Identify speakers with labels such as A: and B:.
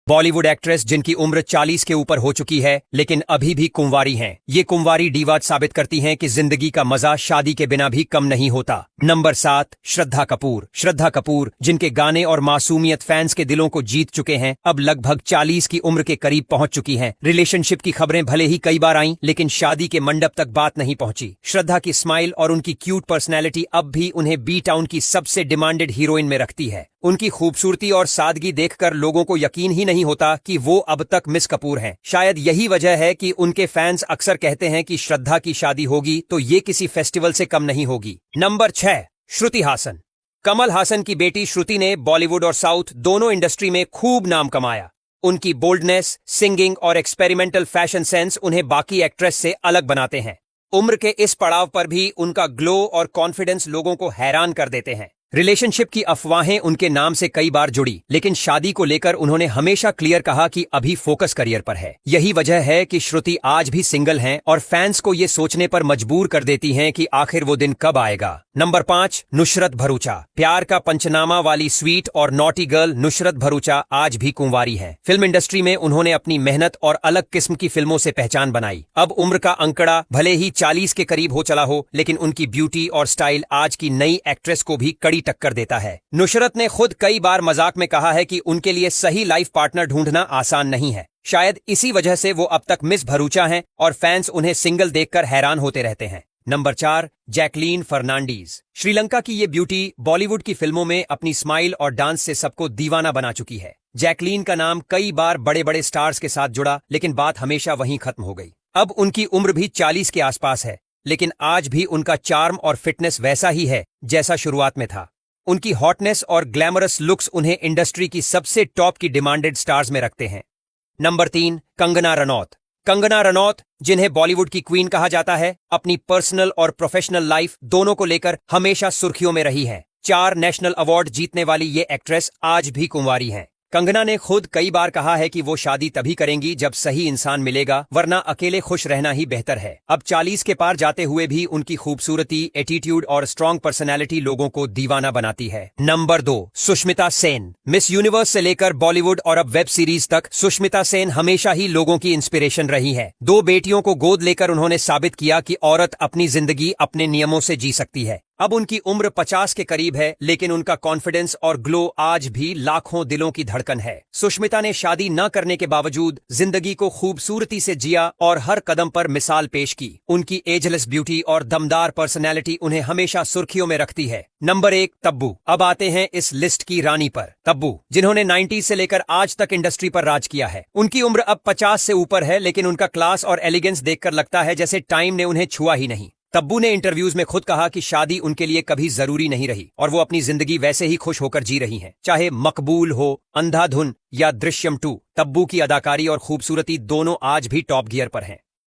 A: Bollywood actress जिनकी उम्र 40 के ऊपर हो चुकी है लेकिन अभी भी कुंवारी हैं। ये कुंवारी डीवाज साबित करती हैं कि जिंदगी का मजा शादी के बिना भी कम नहीं होता। नंबर 7, श्रद्धा कपूर। श्रद्धा कपूर जिनके गाने और मासूमियत फैंस के दिलों को जीत चुके हैं, अब लगभग 40 की उम्र के करीब पहुंच चुकी हैं। रिलेशनशिप की खबरें भले ही कई बार आईं, लेकिन शादी के मंडप तक बात नहीं पहुंची। श्रद्धा की स्माइल और उनकी क्यूट पर्सनैलिटी अब भी उन्हें बी टाउन की सबसे डिमांडेड हीरोइन में रखती है। उनकी खूबसूरती और सादगी देखकर लोगों को यकीन ही नहीं होता कि वो अब तक मिस कपूर हैं। शायद यही वजह है कि उनके फैंस अक्सर कहते हैं कि श्रद्धा की शादी होगी तो ये किसी फेस्टिवल से कम नहीं होगी। नंबर 6, श्रुति हासन। कमल हासन की बेटी श्रुति ने बॉलीवुड और साउथ दोनों इंडस्ट्री में खूब नाम कमाया। उनकी बोल्डनेस, सिंगिंग और एक्सपेरिमेंटल फैशन सेंस उन्हें बाकी एक्ट्रेस से अलग बनाते हैं। उम्र के इस पड़ाव पर भी उनका ग्लो और कॉन्फिडेंस लोगों को हैरान कर देते हैं। रिलेशनशिप की अफवाहें उनके नाम से कई बार जुड़ी, लेकिन शादी को लेकर उन्होंने हमेशा क्लियर कहा कि अभी फोकस करियर पर है। यही वजह है कि श्रुति आज भी सिंगल हैं और फैंस को ये सोचने पर मजबूर कर देती हैं कि आखिर वो दिन कब आएगा। नंबर 5, नुसरत भरूचा। प्यार का पंचनामा वाली स्वीट और नॉटी गर्ल नुसरत भरूचा आज भी कुंवारी हैं। फिल्म इंडस्ट्री में उन्होंने अपनी मेहनत और अलग किस्म की फिल्मों से पहचान बनाई। अब उम्र का अंकड़ा भले ही 40 के करीब हो चला हो, लेकिन उनकी ब्यूटी और स्टाइल आज की नई एक्ट्रेस को भी कड़ी टक्कर देता है। नुसरत ने खुद कई बार मजाक में कहा है कि उनके लिए सही लाइफ पार्टनर ढूंढना आसान नहीं है। शायद इसी वजह से वो अब तक मिस भरूचा हैं और फैंस उन्हें सिंगल देखकर हैरान होते रहते हैं। Number 4, Jacqueline Fernandez. श्रीलंका की ये ब्यूटी बॉलीवुड की फिल्मों में अपनी स्माइल और डांस से सबको दीवाना बना चुकी है। जैकलीन का नाम कई बार बड़े बड़े स्टार्स के साथ जुड़ा, लेकिन बात हमेशा वहीं खत्म हो गई। अब उनकी उम्र भी 40 के आसपास है, लेकिन आज भी उनका चार्म और फिटनेस वैसा ही है जैसा शुरुआत में था। उनकी हॉटनेस और ग्लैमरस लुक्स उन्हें इंडस्ट्री की सबसे टॉप की डिमांडेड स्टार्स में रखते हैं। नंबर 3, कंगना रनौत। कंगना रनौत, जिन्हें बॉलीवुड की क्वीन कहा जाता है, अपनी पर्सनल और प्रोफेशनल लाइफ दोनों को लेकर हमेशा सुर्खियों में रही हैं। 4 नेशनल अवार्ड जीतने वाली ये एक्ट्रेस आज भी कुंवारी हैं। कंगना ने खुद कई बार कहा है कि वो शादी तभी करेंगी जब सही इंसान मिलेगा, वरना अकेले खुश रहना ही बेहतर है। अब 40 के पार जाते हुए भी उनकी खूबसूरती, एटीट्यूड और स्ट्रॉन्ग पर्सनैलिटी लोगों को दीवाना बनाती है। Number 2, Sushmita Sen. Miss universe से लेकर बॉलीवुड और अब वेब सीरीज तक सुष्मिता सेन हमेशा ही लोगों की इंस्पिरेशन रही है। 2 बेटियों को गोद लेकर उन्होंने साबित किया कि औरत अपनी जिंदगी अपने नियमों से जी सकती है। अब उनकी उम्र 50 के करीब है, लेकिन उनका कॉन्फिडेंस और ग्लो आज भी लाखों दिलों की धड़कन है। सुष्मिता ने शादी न करने के बावजूद जिंदगी को खूबसूरती से जिया और हर कदम पर मिसाल पेश की। उनकी एजलेस ब्यूटी और दमदार पर्सनैलिटी उन्हें हमेशा सुर्खियों में रखती है। नंबर 1, तब्बू। अब आते हैं इस लिस्ट की रानी पर। तब्बू, जिन्होंने 90s से लेकर आज तक इंडस्ट्री पर राज किया है। उनकी उम्र अब 50 से ऊपर है, लेकिन उनका क्लास और एलिगेंस देखकर लगता है जैसे टाइम ने उन्हें छुआ ही नहीं। तब्बू ने इंटरव्यूज में खुद कहा कि शादी उनके लिए कभी जरूरी नहीं रही और वो अपनी जिंदगी वैसे ही खुश होकर जी रही हैं। चाहे मकबूल हो, अंधाधुन या दृश्यम 2, तब्बू की अदाकारी और खूबसूरती दोनों आज भी टॉप गियर पर हैं।